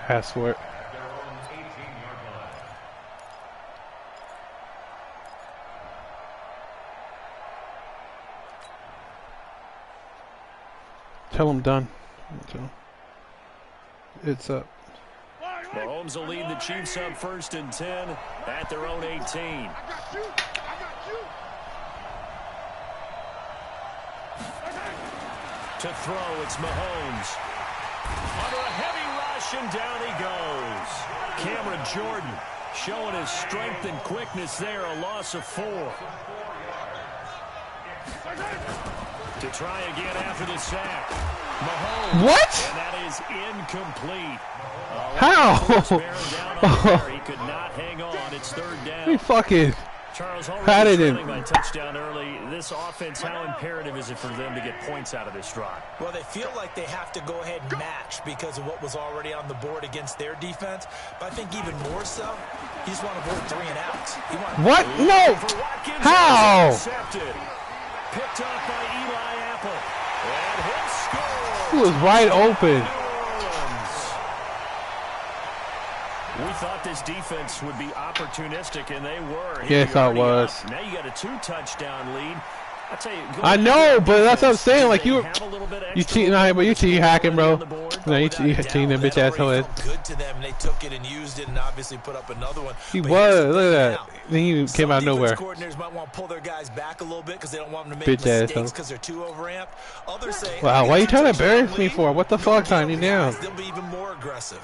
Ask for it. Tell him done. It's up. Mahomes will lead the Chiefs up 1st and 10 at their own 18. To throw, it's Mahomes. Under a heavy rush, and down he goes. Cameron Jordan showing his strength and quickness there, a loss of 4. To try again after the sack. Mahomes. What? And that is incomplete. How? He could not hang on. It's 3rd down. He fucking Charles patted him. By touchdown early. This offense, how imperative is it for them to get points out of this drive? Well, they feel like they have to go ahead and match because of what was already on the board against their defense. But I think even more so, he just want to avoid 3 and outs. What? No. How? Picked up by Eli Apple. And he'll score. He was wide open. We thought this defense would be opportunistic, and they were. Yes, I was. Now you got a 2-touchdown lead. I tell you, I know, but that's what I'm saying. Like you cheating on him, but you cheating hacking, bro. No, you cheating them bitch assholes. Good to them. They took it and used it, and obviously put up another one. He was. Look at that. Then he came out of nowhere. Coordinators might want to pull their guys back a little bit because they don't want them to make mistakes because they're too overamped. Others say, wow, why are you trying to embarrass me for? What the fuck, Tiny? Down. They'll be even more aggressive.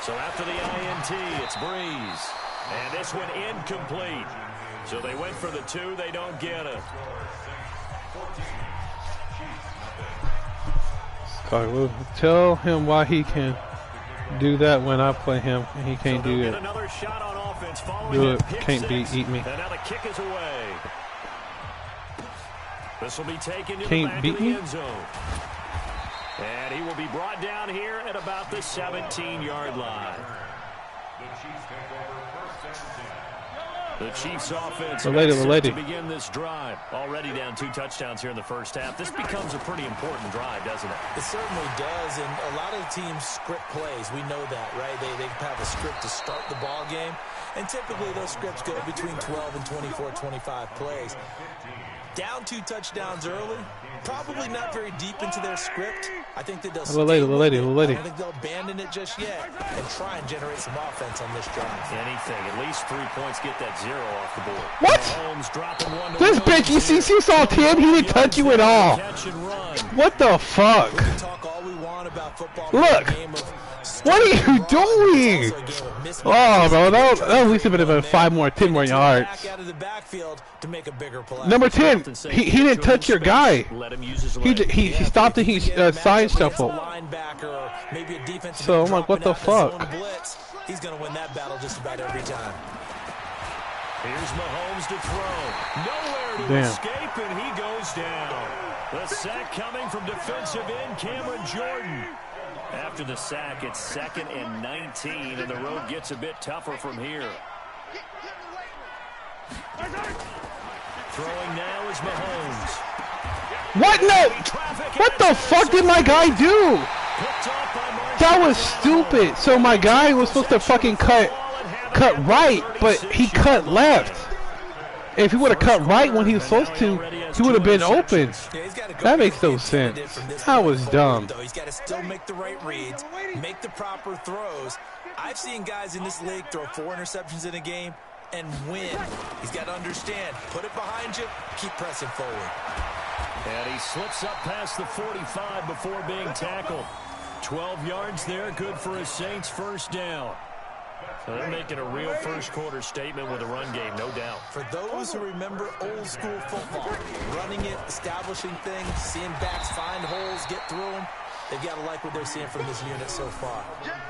So after the INT, it's Breeze. And this one incomplete. So they went for the 2. They don't get it. Tell him why he can do that when I play him, and he can't do it. Another shot on offense do it. Can't beat. Eat me. And now the kick is away. This will be taken to Can't the back beat of the me. end zone. And he will be brought down here at about the 17-yard line. The Chiefs offense to begin this drive. Already down 2 touchdowns here in the first half. This becomes a pretty important drive, doesn't it? It certainly does, and a lot of teams script plays. We know that, right? They have a script to start the ball game, and typically those scripts go between 12 and 24, 25 plays. Down 2 touchdowns early, probably not very deep into their script. I think that they'll stay with it. I don't think they'll abandon it just yet and try and generate some offense on this drive. Anything, at least 3 points, get that 0 off the board. What? Mahomes dropping 1 to this bitch, you saw Tim, he didn't touch you at all. What the fuck? We can talk all we want about football. Look. What are you doing? Oh, bro, that at least a bit of a 10 more yards. Number 10, he didn't touch your guy. He stopped and he side shuffled. So I'm like, what the fuck? He's gonna win that battle just about every time. Here's Mahomes to throw. Nowhere to escape, and he goes down. The sack coming from defensive end Cameron Jordan. After the sack, it's 2nd and 19, and the road gets a bit tougher from here. Throwing now is Mahomes. What? No! What the fuck did my guy do? That was stupid. So my guy was supposed to fucking cut right, but he cut left. If he would have cut right when he was supposed to, he would have been open. That makes no sense. That was dumb. He's got to still make the right reads, make the proper throws. I've seen guys in this league throw 4 interceptions in a game and win. He's got to understand, put it behind you, keep pressing forward. And he slips up past the 45 before being tackled. 12 yards there, good for a Saints first down. So they're making a real first-quarter statement with a run game, no doubt. For those who remember old-school football, running it, establishing things, seeing backs find holes, get through them, they've got to like what they're seeing from this unit so far.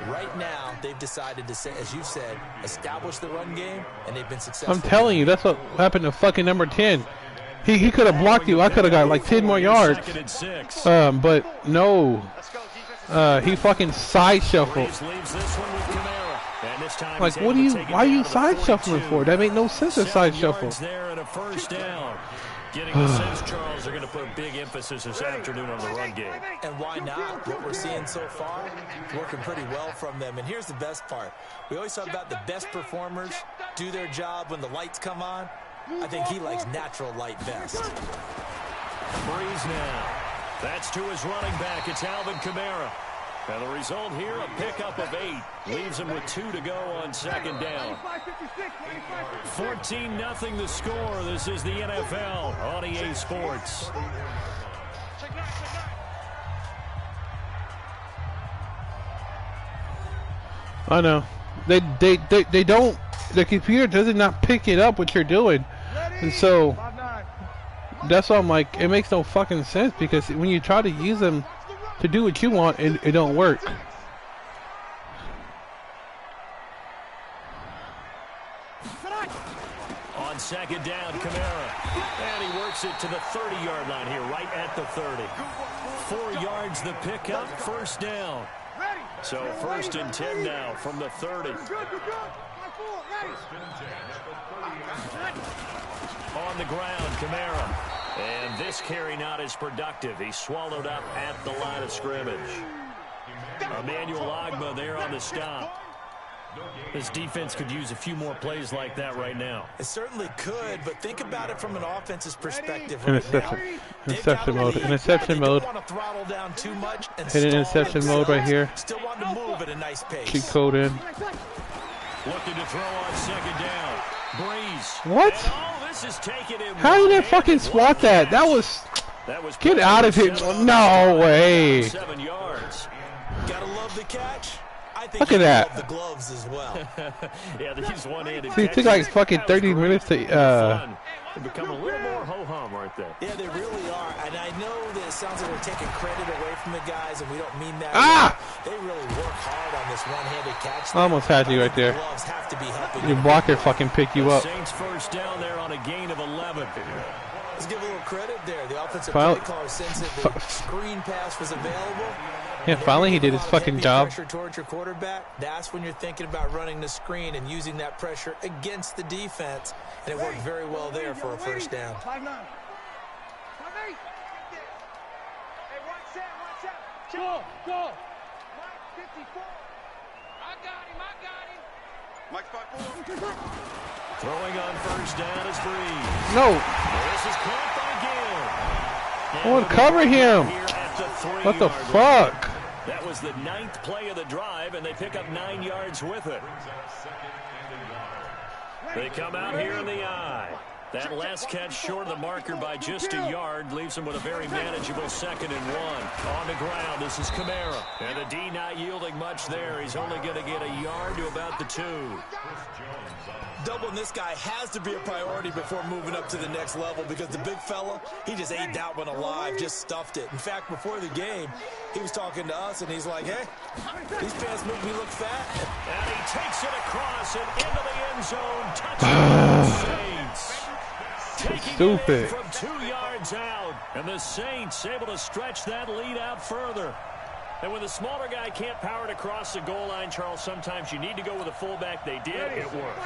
Right now, they've decided to, as you said, establish the run game, and they've been successful. I'm telling you, that's what happened to fucking number 10. He could have blocked you. I could have got like 10 more yards. But no. He fucking side shuffled. Leaves this one with Kamara. And this time Like, what do you? Why are you side shuffling for? That make no sense to side shuffle. There and a first down. Getting the sense, Charles, they're going to put big emphasis this afternoon on the run game. And why not? What we're seeing so far, working pretty well from them. And here's the best part. We always talk about the best performers do their job when the lights come on. I think he likes natural light best. Breeze now. That's to his running back. It's Alvin Kamara. And the result here, a pickup of 8. Leaves him with 2 to go on second down. 14-0 the score. This is the NFL on EA Sports. I know. They don't. The computer does not pick it up what you're doing, and so that's why I'm like, it makes no fucking sense, because when you try to use them to do what you want, it don't work. On second down, Kamara. And he works it to the 30-yard line here, right at the 30. 4 yards the pickup, first down. So 1st and 10 now from the 30. On the ground, Kamara. And this carry not as productive. He's swallowed up at the line of scrimmage. Emmanuel Ogbah there on the stop. This defense could use a few more plays like that right now. It certainly could, but think about it from an offense's perspective. Interception mode. Interception mode. Hit an interception mode right here. Still want to move at a nice pace. Cheat code in. Looking to throw on second down. Breeze. What? How did they fucking swat that? That was get out of here. No way. 7 yards. Gotta love the catch. Look at that. The gloves as well. Yeah, these one-handed See, it took like fucking 30 minutes to They become a little more ho-hum, aren't they? Yeah, they really are. And I know that it sounds like we're taking credit away from the guys, and we don't mean that. They really work hard on this one-handed catch. I almost had you right there. Gloves have to be helping. Your blocker fucking picked you up. Saints first down there on a gain of 11. Let's give a little credit there. The offensive play caller, since the screen pass was available. Yeah, finally he did his fucking job. Pressure towards your quarterback. That's when you're thinking about running the screen and using that pressure against the defense. And it worked very well there for a first down. Go, go. Throwing on first down is Breeze. No. This is caught by Gill. I want to cover him. What the fuck? That was the 9th play of the drive, and they pick up 9 yards with it. They come out here in the eye. That last catch short of the marker by just a yard leaves him with a very manageable 2nd and 1. On the ground, this is Kamara. And the D not yielding much there. He's only going to get a yard to about the 2. Doubling this guy has to be a priority before moving up to the next level, because the big fella, he just ate that one alive, just stuffed it. In fact, before the game, he was talking to us, and he's like, hey, these pants make me look fat. And he takes it across and into the end zone. Touchdown Saints. Stupid. From 2 yards out. And the Saints able to stretch that lead out further. And when the smaller guy can't power it across the goal line, Charles, sometimes you need to go with a fullback. They did. It worked.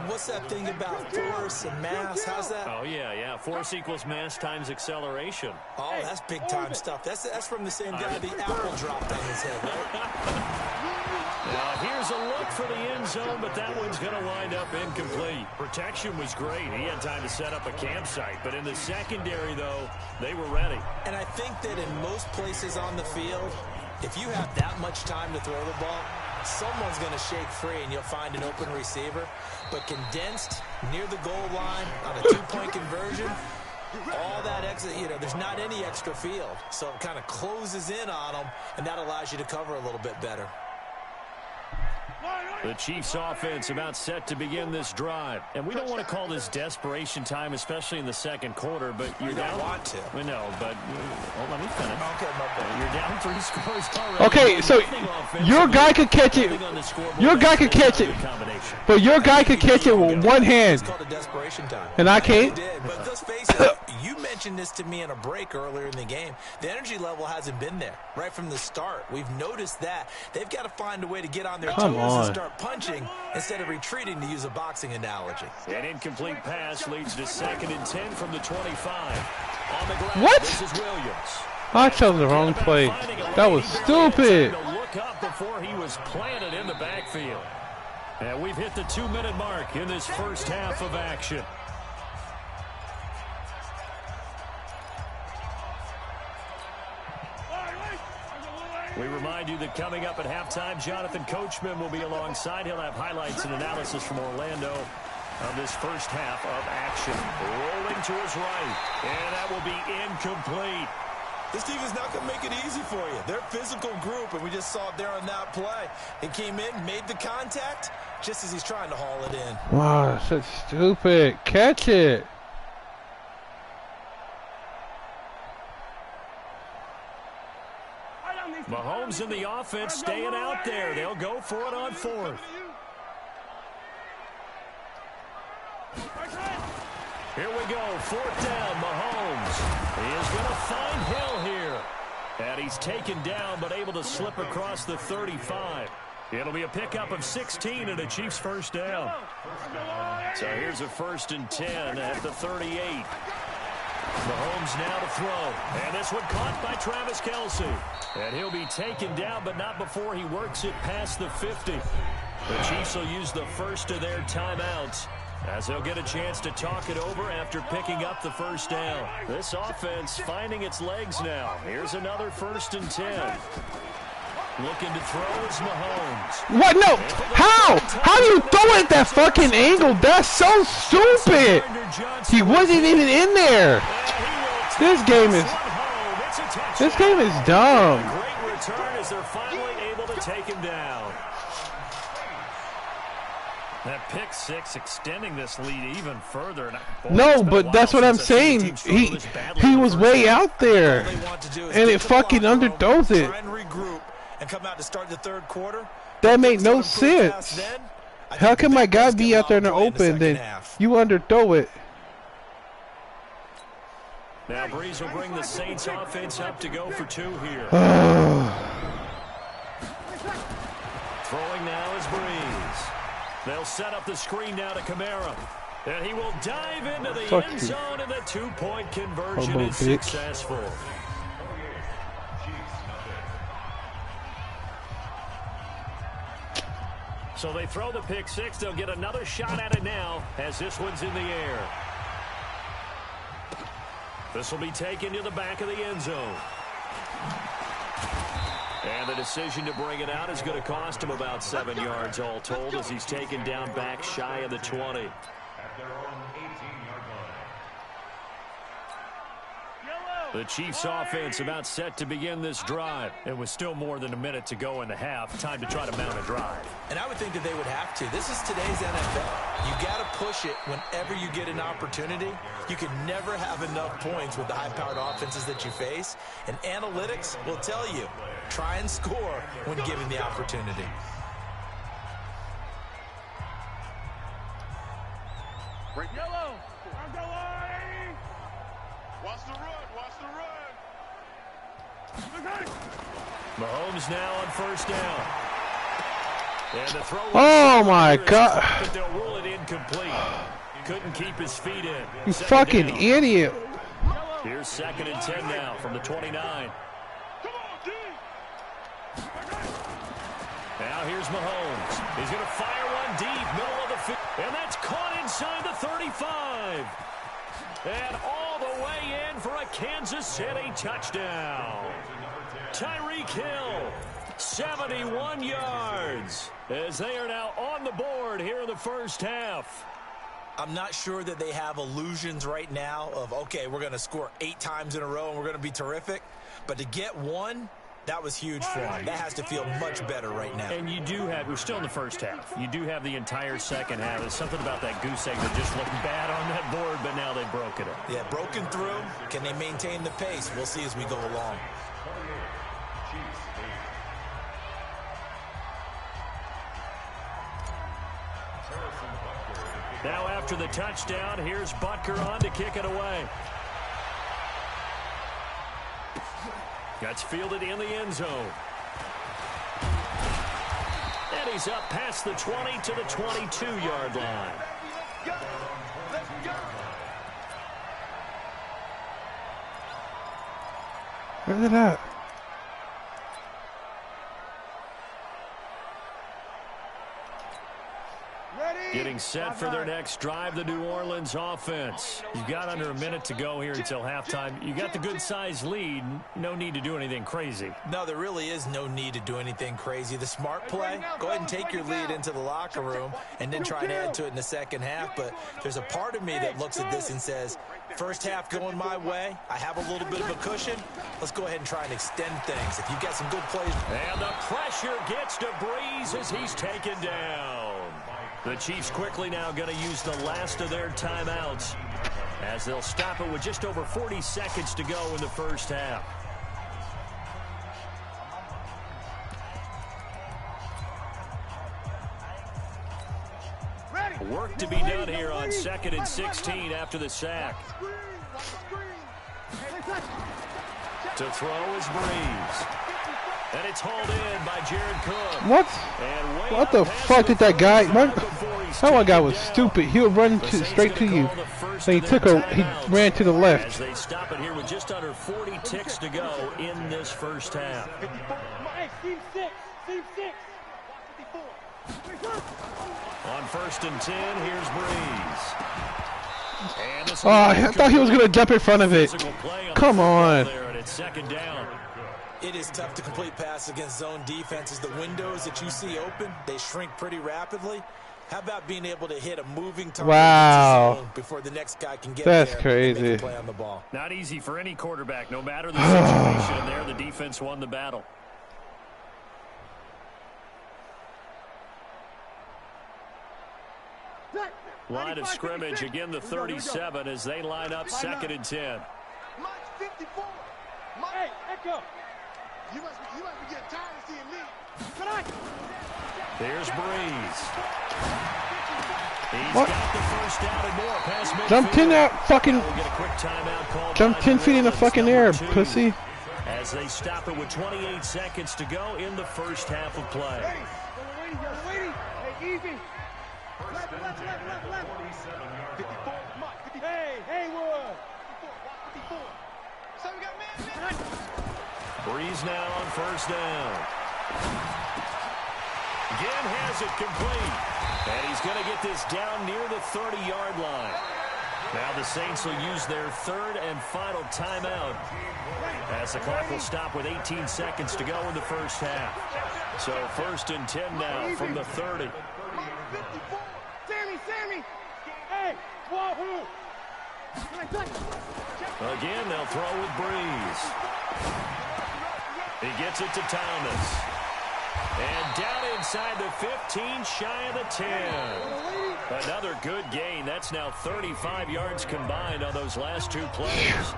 What's that thing about force and mass? How's that? Oh, yeah. Force equals mass times acceleration. Oh, that's big-time stuff. That's from the same guy the apple dropped on his head, right? Now, here's a look for the end zone, but that one's going to wind up incomplete. Protection was great. He had time to set up a campsite. But in the secondary, though, they were ready. And I think that in most places on the field, if you have that much time to throw the ball, someone's going to shake free and you'll find an open receiver. But condensed near the goal line on a 2-point conversion, all that exit, there's not any extra field. So it kind of closes in on them, and that allows you to cover a little bit better. The Chiefs offense about set to begin this drive. And we don't want to call this desperation time, especially in the second quarter, but you're down. Want to. We know, but let me finish. Okay, my bad. You're down 3 scores already. Okay, so your guy could catch it. Your guy could catch it. But your guy could catch it with one hand. It's called a desperation time. And I can't. But let's face it, you mentioned mentioned this to me in a break earlier in the game. The energy level hasn't been there right from the start. We've noticed that. They've got to find a way to get on their toes and start punching instead of retreating, to use a boxing analogy. An incomplete pass leads to 2nd and 10 from the 25. On the ground, what? This is Williams. I chose the wrong play. That was stupid. Look up before he was planted in the backfield. And we've hit the 2-minute mark in this first half of action. We remind you that coming up at halftime, Jonathan Coachman will be alongside. He'll have highlights and analysis from Orlando of this first half of action. Rolling to his right, and that will be incomplete. This team is not going to make it easy for you. They're a physical group, and we just saw it there on that play. He came in, made the contact, just as he's trying to haul it in. Wow, that's so stupid. Catch it. Mahomes in the offense staying out there. They'll go for it on 4th. Here we go, 4th down, Mahomes. He is going to find Hill here. And he's taken down, but able to slip across the 35. It'll be a pickup of 16 and a Chiefs first down. So here's a 1st and 10 at the 38. Mahomes now to throw. And this one caught by Travis Kelce. And he'll be taken down, but not before he works it past the 50. The Chiefs will use the first of their timeouts, as they'll get a chance to talk it over after picking up the first down. This offense finding its legs now. Here's another 1st and 10. Looking to throw is Mahomes. What? No. How? How do you throw it at that fucking angle? That's so stupid. He wasn't even in there. This game is dumb. Great return as they're finally able to take him down. That pick 6 extending this lead even further. No, but that's what I'm saying. He was way out there, and it fucking underthrows it. And come out to start the 3rd quarter. That made no sense. How can my guy be out there in the open, then you underthrow it? Now Breeze will bring the Saints offense up to go for 2 here. Throwing now is Breeze. They'll set up the screen now to Kamara. And he will dive into the end zone, and the 2-point conversion is successful. So they throw the pick 6. They'll get another shot at it now as this one's in the air. This will be taken to the back of the end zone. And the decision to bring it out is going to cost him about 7 yards all told, as he's taken down back shy of the 20. The Chiefs offense about set to begin this drive. It was still more than a minute to go in the half. Time to try to mount a drive. And I would think that they would have to. This is today's NFL. You got to push it whenever you get an opportunity. You can never have enough points with the high-powered offenses that you face. And analytics will tell you, try and score when given the opportunity. Yellow. Watch the run. Watch the run. Mahomes now on 1st down. And the throw. Oh my God! But they'll rule it incomplete. Couldn't keep his feet in. You fucking idiot! Here's 2nd and 10 now from the 29. Now here's Mahomes. He's going to fire one deep, middle of the field, and that's caught inside the 35. And all the way in for a Kansas City touchdown. Tyreek Hill, 71 yards, as they are now on the board here in the first half. I'm not sure that they have illusions right now of, okay, we're going to score 8 times in a row and we're going to be terrific. But to get one, that was huge for them. That has to feel much better right now. And you do have, we're still in the first half. You do have the entire second half. There's something about that goose egg that just looked bad on that board, but now they've broken it. Yeah, broken through. Can they maintain the pace? We'll see as we go along. Now after the touchdown, here's Butker on to kick it away. That's fielded in the end zone. And he's up past the 20 to the 22-yard line. Where's it at? Getting set for their next drive, the New Orleans offense. You've got under a minute to go here until halftime. You got the good-sized lead. No need to do anything crazy. No, there really is no need to do anything crazy. The smart play, go ahead and take your lead into the locker room and then try and add to it in the second half. But there's a part of me that looks at this and says, first half going my way, I have a little bit of a cushion. Let's go ahead and try and extend things. If you've got some good plays. And the pressure gets to Breeze as he's taken down. The Chiefs quickly now going to use the last of their timeouts as they'll stop it with just over 40 seconds to go in the first half. Work to be done here on 2nd and 16 after the sack. To throw is Breeze. And it's hauled in by Jared Cook. What the fuck did that guy? That one guy was stupid. He would run straight to you. So he ran to the left. As they stop it here with just under 40 ticks to go in this first half. On 1st and 10, here's Breeze. Oh, I thought he was going to jump in front of it. Come on. It's 2nd down. It is tough to complete passes against zone defenses. The windows that you see open, they shrink pretty rapidly. How about being able to hit a moving target before the next guy can get there? That's crazy. And make a play on the ball. Not easy for any quarterback, no matter the situation. There, the defense won the battle. Line of scrimmage, again the 37 as they line up 2nd and 10. Hey, Echo. You must be getting tired of seeing me. There's Breeze. He's got the first down and more past midfield. Jumped in that fucking. We'll get a quick timeout call. Jumped 10 feet in the fucking air, pussy. As they stop it with 28 seconds to go in the first half of play. Waiting. Hey, easy. Left. 54. Hey, Haywood. 54. So we got man. Breeze now on 1st down. Again has it complete. And he's going to get this down near the 30-yard line. Now the Saints will use their 3rd and final timeout as the clock will stop with 18 seconds to go in the first half. So 1st and 10 now from the 30. Sammy. Hey, wahoo. Again, they'll throw with Breeze. He gets it to Thomas. And down inside the 15, shy of the 10. Another good gain. That's now 35 yards combined on those last 2 plays.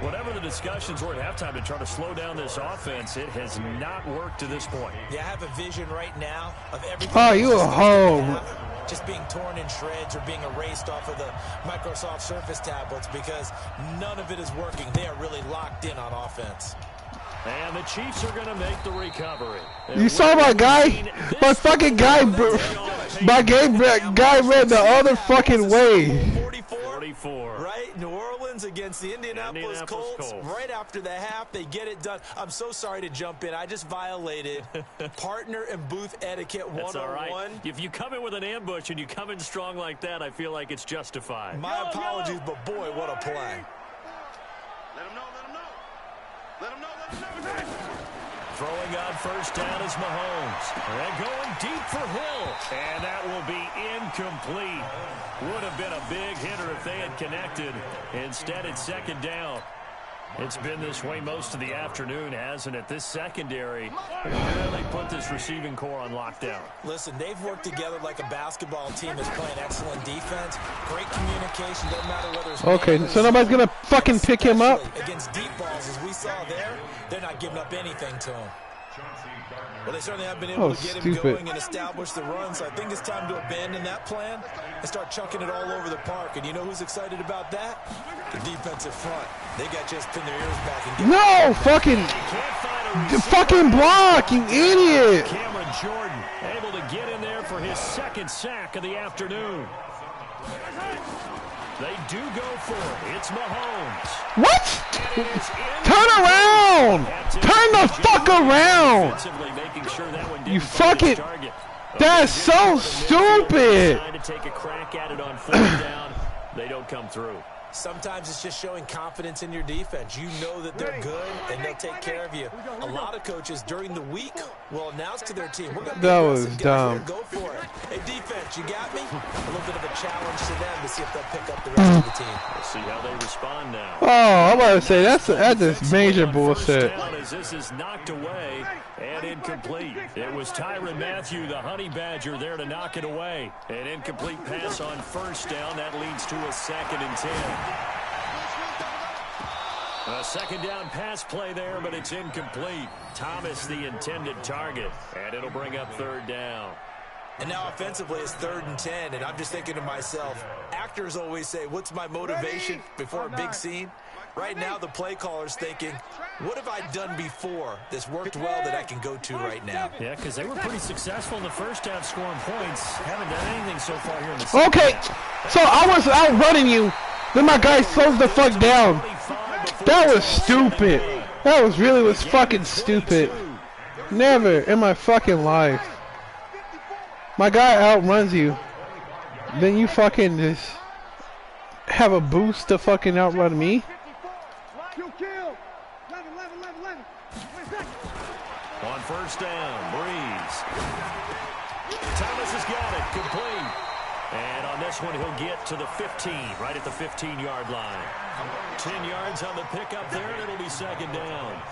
Whatever the discussions were at halftime to try to slow down this offense, it has not worked to this point. Yeah, I have a vision right now of everything. Oh, you a hoe. Just being torn in shreds or being erased off of the Microsoft Surface tablets because none of it is working. They are really locked in on offense. And the Chiefs are going to make the recovery. You saw my guy? My fucking guy, my guy ran the other fucking way. 44. Right? New Orleans against the Indianapolis Colts. Right after the half, they get it done. I'm so sorry to jump in. I just violated partner and booth etiquette 101. That's all right. If you come in with an ambush and you come in strong like that, I feel like it's justified. My apologies, but boy, what a play. Let him know. Throwing on 1st down is Mahomes. And going deep for Hill. And that will be incomplete. Would have been a big hitter if they had connected. Instead, it's 2nd down. It's been this way most of the afternoon, hasn't it? This secondary really put this receiving core on lockdown. Listen, they've worked together like a basketball team that's playing excellent defense. Great communication, doesn't matter whether it's... Okay, so nobody's going to fucking pick him up? Against deep balls, as we saw there, they're not giving up anything to him. Well, they certainly have been able to get him going and establish the run, so I think it's time to abandon that plan and start chucking it all over the park. And you know who's excited about that? The defensive front. They got just pin their ears back and get no fucking block, you idiot. Cameron Jordan able to get in there for his second sack of the afternoon. They do go for it. It's Mahomes. What? Turn around! Turn the fuck around! You fucking... That's so stupid! Trying to take a crack at it on fourth down. They don't come through. Sometimes it's just showing confidence in your defense. You know that they're good, and they'll take care of you. A lot of coaches during the week will announce to their team, we're going to be aggressive, guys. Go for it. Hey, defense, you got me? A little bit of a challenge to them to see if they'll pick up the rest of the team. We'll see how they respond now. Oh, I'm about to say, that's just major bullshit. As this is knocked away and incomplete. It was Tyrann Mathieu, the Honey Badger, there to knock it away. An incomplete pass on first down. That leads to a 2nd and 10. A second down pass play there, but it's incomplete. Thomas the intended target, and it'll bring up 3rd down. And now offensively it's 3rd and 10, and I'm just thinking to myself, actors always say, what's my motivation before a big scene? Right now the play caller's thinking, what have I done before that's worked well that I can go to right now? Yeah, because they were pretty successful in the first half scoring points. Haven't done anything so far here in the second. Okay, so I was outrunning you. Then my guy slows the fuck down. That was stupid. That was fucking stupid. Never in my fucking life. My guy outruns you. Then you fucking just have a boost to fucking outrun me. On first down, Breeze. Thomas has got it, complete. And on this one, he'll get to the 15, right at the 15-yard line. 10 yards on the pickup there, and it'll be 2nd down.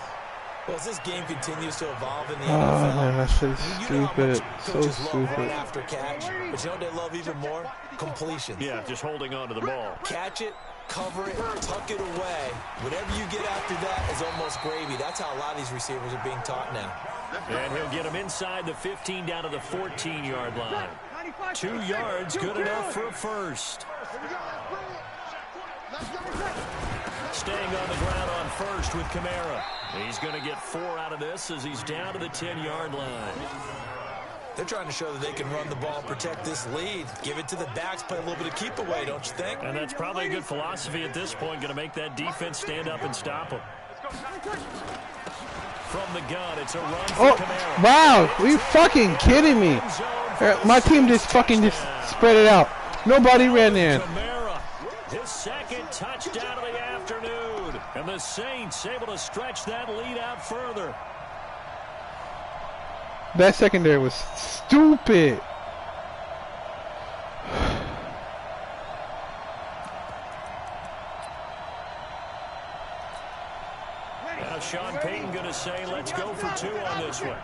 Well, as this game continues to evolve in the NFL, man, that's so stupid. So stupid. Run after catch, but you know what they love even more? Completions. Yeah, just holding on to the ball. Catch it, cover it, tuck it away. Whatever you get after that is almost gravy. That's how a lot of these receivers are being taught now. And he'll get him inside the 15 down to the 14-yard line. 2 yards, good enough for a first. Staying on the ground on first with Kamara. He's going to get 4 out of this as he's down to the 10-yard line. They're trying to show that they can run the ball and protect this lead. Give it to the backs, play a little bit of keep away, don't you think? And that's probably a good philosophy at this point, going to make that defense stand up and stop them. From the gun, it's a run for Kamara. Wow, are you fucking kidding me? My team just spread it out. Nobody ran in. Kamara, his second touchdown of the afternoon. And the Saints able to stretch that lead out further. That secondary was stupid. Now Sean Payton going to say, let's go for 2 on this one.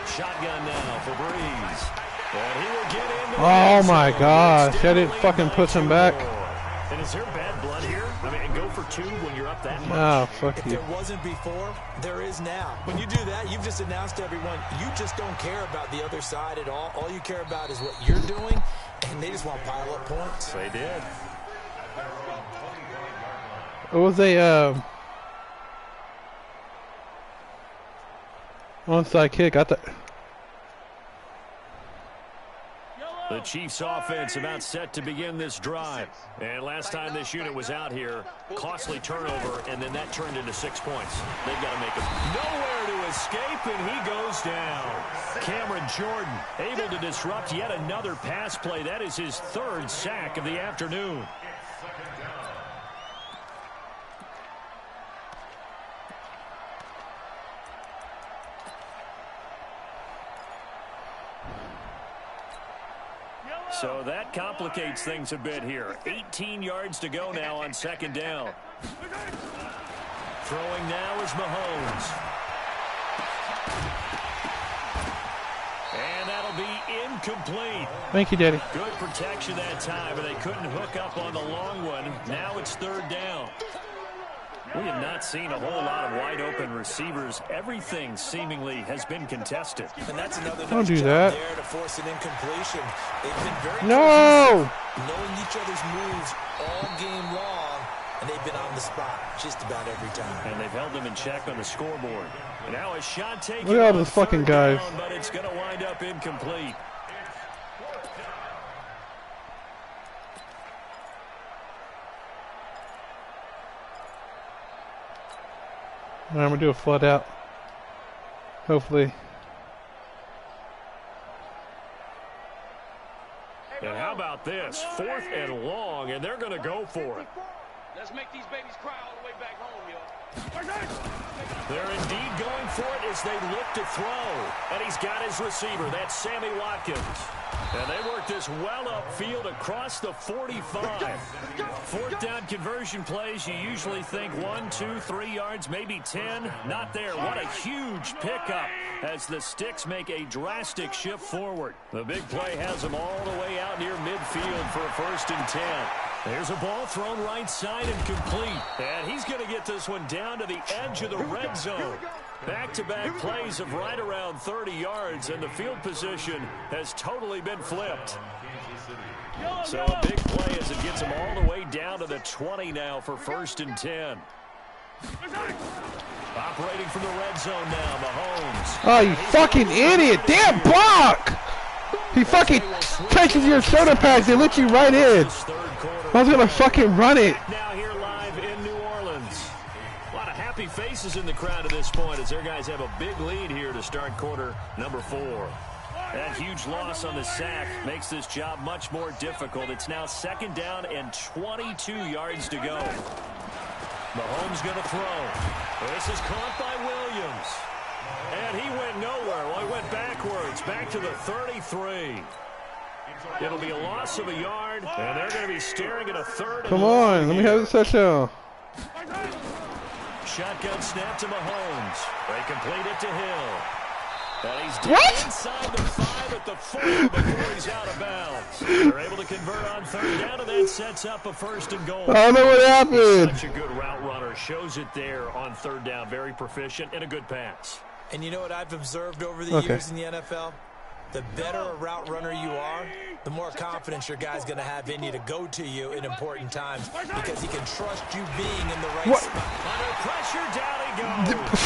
Shotgun now for Breeze. And he will get into oh my gosh, I didn't fucking push him back. And is there bad blood here? I mean, and go for 2 when you're up that much. Oh, fuck you. If there wasn't before, there is now. When you do that, you've just announced to everyone, you just don't care about the other side at all. All you care about is what you're doing, and they just want to pile up points. They did. It was a onside kick. I thought. The Chiefs offense about set to begin this drive. And last time this unit was out here, costly turnover, and then that turned into 6 points. They've got to make it. Nowhere to escape, and he goes down. Cameron Jordan able to disrupt yet another pass play. That is his 3rd sack of the afternoon. So that complicates things a bit here. 18 yards to go now on 2nd down. Throwing now is Mahomes. And that'll be incomplete. Thank you, Daddy. Good protection that time, but they couldn't hook up on the long one. Now it's third down. We have not seen a whole lot of wide-open receivers. Everything seemingly has been contested. And that's another Don't nice do job that. there to force an incompletion. They've been very No! cohesive, knowing each other's moves all game long, and they've been on the spot just about every time. And they've held them in check on the scoreboard. And now a shot taken. Look at all those fucking guys. Down, but it's going to wind up incomplete. I'm going to do a flood out. Hopefully. And how about this? 4th and long, and they're going to go for it. Let's make these babies cry all the way back home, yo. They're indeed going for it as they look to throw. And he's got his receiver. That's Sammy Watkins. And they work this well upfield across the 45. 4th down conversion plays, you usually think 1, 2, 3 yards, maybe 10. Not there. What a huge pickup as the Sticks make a drastic shift forward. The big play has them all the way out near midfield for a 1st and 10. There's a ball thrown right side and complete. And he's going to get this one down to the edge of the red zone. Back-to-back plays of right around 30 yards, and the field position has totally been flipped. So a big play as it gets them all the way down to the 20 now for 1st and 10. Operating from the red zone now, Mahomes. Oh, you fucking idiot. Damn block! He fucking touches your shoulder pads. They let you right in. I was going to fucking run it. Now here live in New Orleans. A lot of happy faces in the crowd at this point as their guys have a big lead here to start quarter number 4. That huge loss on the sack makes this job much more difficult. It's now 2nd down and 22 yards to go. Mahomes going to throw. This is caught by Williams. And he went nowhere. Well, he went backwards, back to the 33. It'll be a loss of a yard, and they're going to be staring at a 3rd. Come on, let me have this touchdown. Shotgun snap to Mahomes. They complete it to Hill. And he's down What? inside the 5 at the 4 before he's out of bounds. They're able to convert on 3rd down, and that sets up a 1st and goal. I don't know what happened. Such a good route runner. Shows it there on 3rd down. Very proficient and a good pass. And you know what I've observed over the years in the NFL? The better a route runner you are, the more confidence your guy's going to have in you to go to you in important times because he can trust you being in the right spot. Under pressure, down he goes.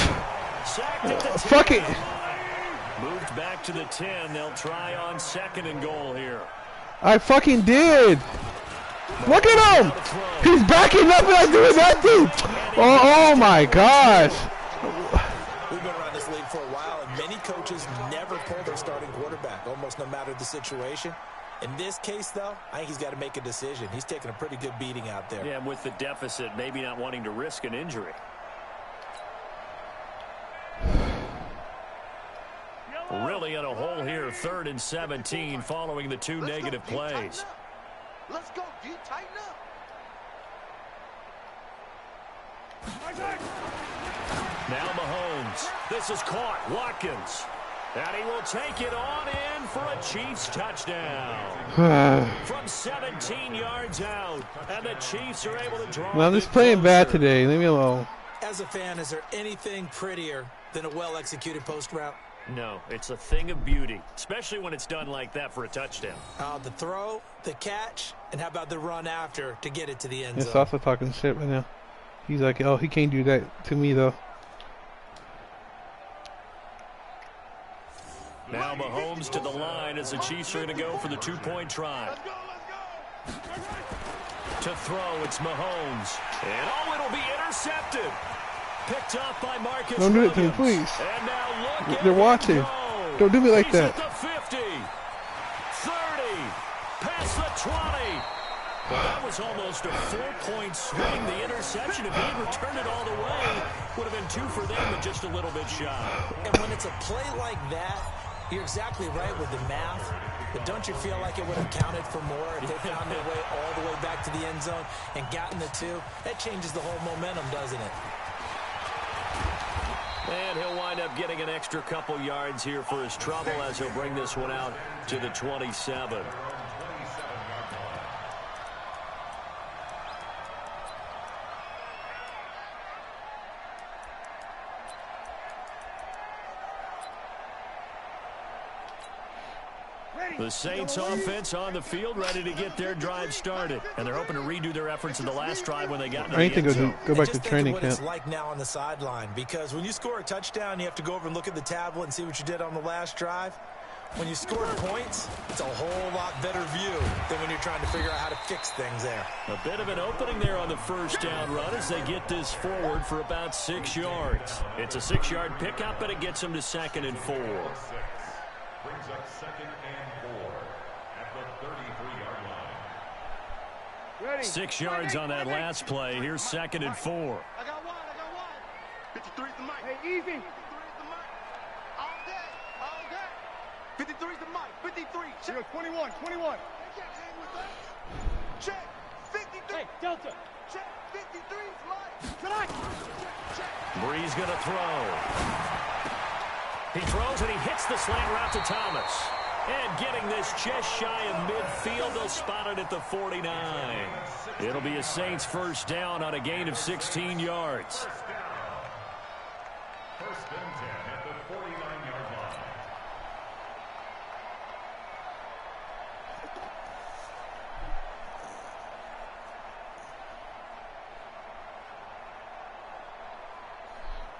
Sacked at the 10. Fuck it. Moved back to the 10. They'll try on 2nd and goal here. I fucking did. Look at him. He's backing up and I'm doing nothing. Oh my gosh. We've been around this league for a while, and many coaches never pull their starting quarterback, almost no matter the situation. In this case, though, I think he's got to make a decision. He's taking a pretty good beating out there. Yeah, and with the deficit, maybe not wanting to risk an injury. Really in a hole here, 3rd and 17, following the 2 negative plays. Let's go, D. Tighten up. Now Mahomes. This is caught. Watkins. And he will take it on in for a Chiefs touchdown. From 17 yards out. And the Chiefs are able to draw. Well, I'm just playing bad today. Leave me alone. As a fan, is there anything prettier than a well-executed post route? No, it's a thing of beauty, especially when it's done like that for a touchdown. The throw, the catch, and how about the run after to get it to the end It's zone? also talking shit right now. He's like, oh, he can't do that to me, though. Now Mahomes to the line as the Chiefs are going to go for the 2-point try. To throw, it's Mahomes. And oh, it'll be intercepted. Picked off by Marcus Don't do it to me, Williams. please. And now look They're at watching. him go. Don't do me like He's that. At the 50, 30, past the 20. Well, that was almost a 4-point swing. The interception, if he had returned it all the way, would have been 2 for them, but just a little bit shy. And when it's a play like that, you're exactly right with the math. But don't you feel like it would have counted for more if they found their way all the way back to the end zone and gotten the 2? That changes the whole momentum, doesn't it? And he'll wind up getting an extra couple yards here for his trouble as he'll bring this one out to the 27. The Saints offense on the field, ready to get their drive started. And they're hoping to redo their efforts in the last drive when they got into the end zone. Go back to training camp. Just think of what it's like now on the sideline, because when you score a touchdown, you have to go over and look at the tablet and see what you did on the last drive. When you score points, it's a whole lot better view than when you're trying to figure out how to fix things there. A bit of an opening there on the first down run as they get this forward for about 6 yards. It's a 6-yard pickup, but it gets them to 2nd and 4. Brings up 2nd and 4 at the 33-yard line. Ready. 6 yards on that last play. Here's 2nd and 4. I got one. 53's the mic. Hey, easy. 53's the mic. All day. 53's the mic. 53. Check. 21. Check. 53. Hey, Delta. Check. 53's mic. Check. Breeze going to throw. He throws and he hits the slant route to Thomas. And getting this just shy of midfield, they'll spot it at the 49. It'll be a Saints first down on a gain of 16 yards. First and 10 at the 49-yard line.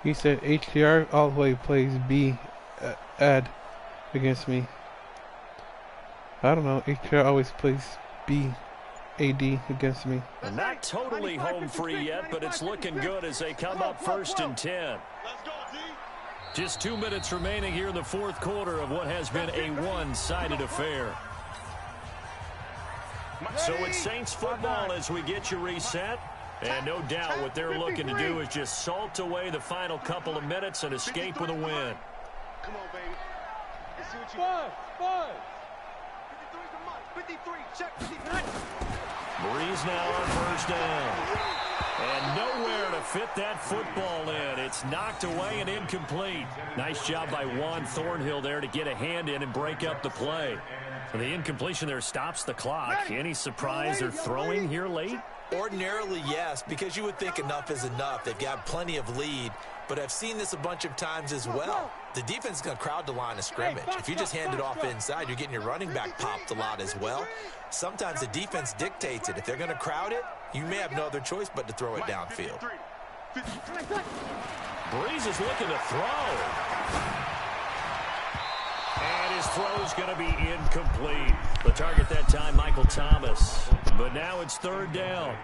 He said HDR always plays B ad against me. I don't know. HDR always plays B AD against me. Not totally home free yet, but it's looking good as they come up 1st and 10. Just 2 minutes remaining here in the fourth quarter of what has been a one-sided affair. So it's Saints football as we get you reset. And no doubt what they're looking to do is just salt away the final couple of minutes and escape with a win. Come on, baby. Let's see what you got. 53's the mic. 53. Check. 53. Breeze now on first down. And nowhere to fit that football in. It's knocked away and incomplete. Nice job by Juan Thornhill there to get a hand in and break up the play. And the incompletion there stops the clock. Any surprise they're throwing here late? Ordinarily, yes, because you would think enough is enough. They've got plenty of lead, but I've seen this a bunch of times as well. The defense is going to crowd the line of scrimmage. If you just hand it off inside, you're getting your running back popped a lot as well. Sometimes the defense dictates it. If they're going to crowd it, you may have no other choice but to throw it downfield. Breeze is looking to throw. And his throw is going to be incomplete. The target that time, Michael Thomas. But now it's 3rd down.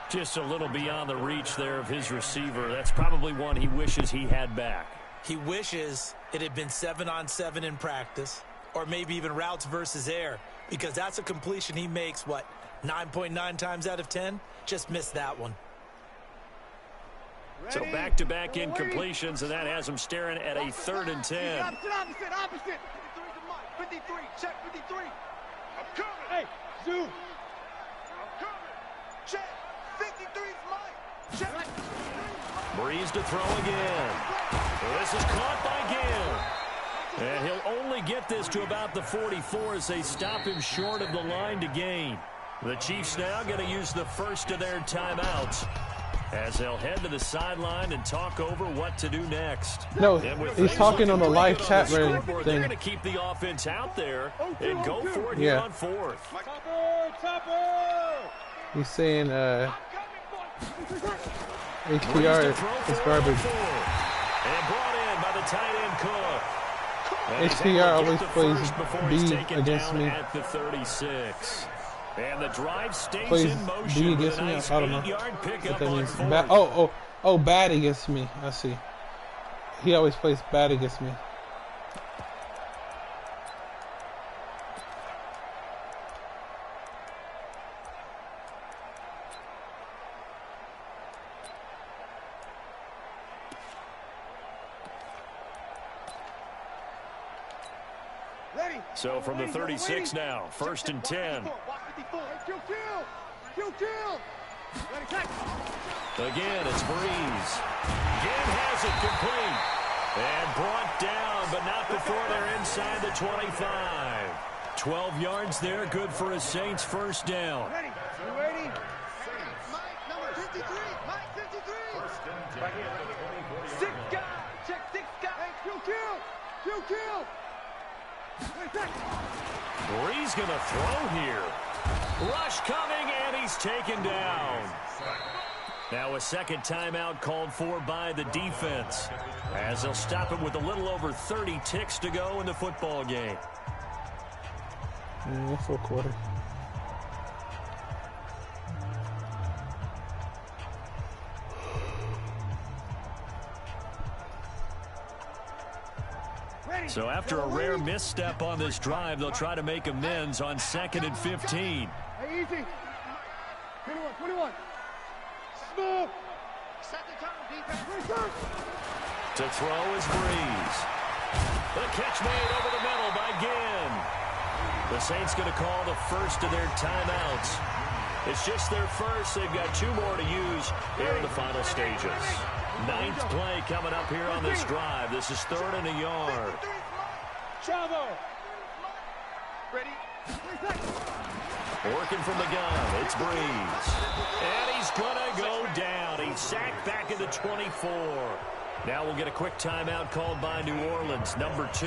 Just a little beyond the reach there of his receiver. That's probably one he wishes he had back. He wishes it had been 7-on-7 in practice, or maybe even routes versus air, because that's a completion he makes, 9.9 times out of 10? Just missed that one. So back-to-back incompletions, and that has him staring at a 3rd and 10. Opposite. 53's the mic. 53. Check. 53. I'm coming. Hey, zoom. I'm coming. Check. 53's mic. Check. Breeze to throw again. This is caught by Gill. And he'll only get this to about the 44 as they stop him short of the line to gain. The Chiefs now going to use the first of their timeouts as they'll head to the sideline and talk over what to do next. No, he's talking on the live chat thing. thing. They're going to keep the offense out there and go for it here on 4th. He's saying HPR is garbage. And brought in by the tight end Cook. HPR always plays B against me. At the 36. And the drive stays Plays in motion. B against me? Nice I don't know 8-yard what pickup that on means. 4th. Bad against me. I see. He always plays bad against me. So from the 36 now, 1st and 10. Again, it's Breeze. Again has it complete. And brought down, but not before they're inside the 25. 12 yards there, good for a Saints first down. Ready? You ready? Mike, number 53. Mike, 53. Right here. 6 guys. Check 6 guys. Hey, kill. Bree's going to throw here. Rush coming, and he's taken down. Now a second timeout called for by the defense, as they'll stop it with a little over 30 ticks to go in the football game. Yeah, full quarter. So after a rare misstep on this drive, they'll try to make amends on 2nd and 15. Hey, easy. 21. Smooth. Set the tone, defense. To throw is Breeze. The catch made over the middle by Ginn. The Saints going to call the first of their timeouts. It's just their first. They've got 2 more to use here in the final stages. 9th play coming up here on this drive. This is 3rd and a yard. Chavo. Ready? Working from the gun, it's Breeze. And he's going to go down. He's sacked back at the 24. Now we'll get a quick timeout called by New Orleans, number 2.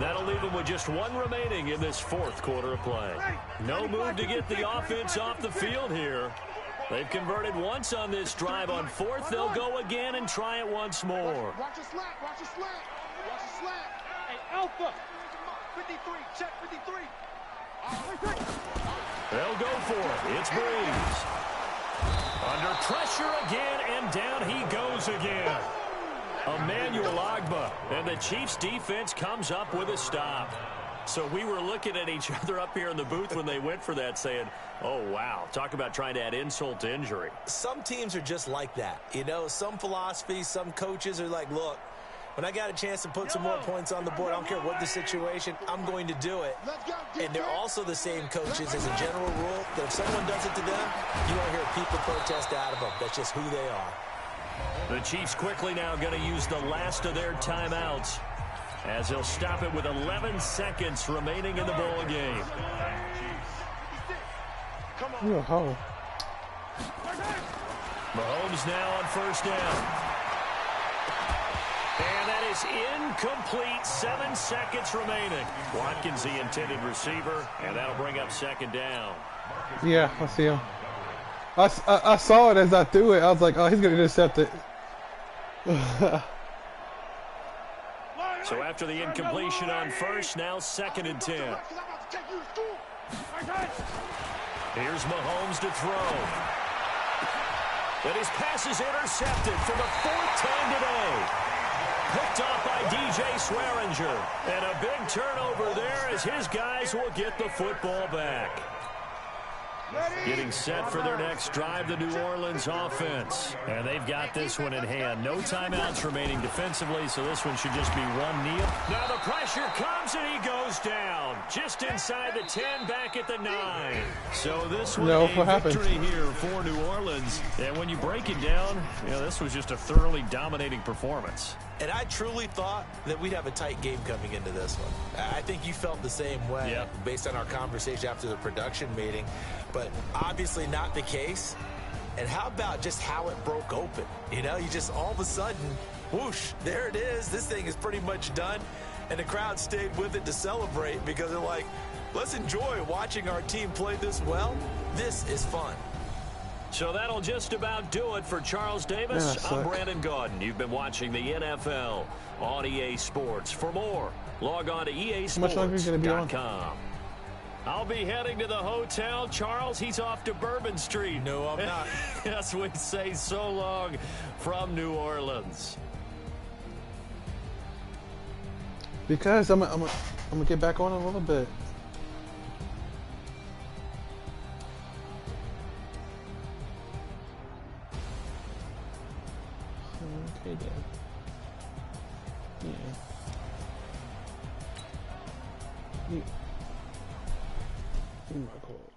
That'll leave them with just 1 remaining in this 4th quarter of play. No move to get the offense off the field here. They've converted once on this drive. On 4th, they'll go again and try it once more. Watch your slack. Hey, Alpha. 53, check 53. They'll go for it. It's Breeze. Under pressure again, and down he goes again. Emmanuel Ogbah, and the Chiefs defense comes up with a stop. So we were looking at each other up here in the booth when they went for that, saying, oh, wow, talk about trying to add insult to injury. Some teams are just like that. You know, some philosophies, some coaches are like, look, when I got a chance to put some more points on the board, I don't care what the situation, I'm going to do it. And they're also the same coaches as a general rule that if someone does it to them, you won't hear people protest out of them. That's just who they are. The Chiefs quickly now going to use the last of their timeouts, as they'll stop it with 11 seconds remaining in the ball game. Oh. Mahomes now on first down. And that is incomplete. 7 seconds remaining. Watkins, the intended receiver, and that'll bring up 2nd down. Yeah, I see him. I saw it as I threw it. I was like, oh, he's going to intercept it. So after the incompletion on first, now 2nd and 10. Here's Mahomes to throw. But his pass is intercepted for the 4th time today. Picked off by DJ Swearinger. And a big turnover there as his guys will get the football back. Getting set for their next drive, the New Orleans offense. And they've got this one in hand. No timeouts remaining defensively, so this one should just be 1 kneel. Now the pressure comes, and he goes down. Just inside the 10, back at the 9. So this one a victory here for New Orleans. And when you break it down, you know, this was just a thoroughly dominating performance. And I truly thought that we'd have a tight game coming into this one. I think you felt the same way based on our conversation after the production meeting, but obviously not the case. And how about just how it broke open? You know, you just all of a sudden, whoosh, there it is. This thing is pretty much done. And the crowd stayed with it to celebrate because they're like, let's enjoy watching our team play this well. This is fun. So that'll just about do it for Charles Davis. I'm Brandon Gaudin. You've been watching the NFL on EA Sports. For more, log on to EASports.com. I'll be heading to the hotel. Charles, he's off to Bourbon Street. No, I'm not. Yes, we say so long from New Orleans. Because I'm gonna get back on a little bit. Okay, then. Yeah. Oh my God.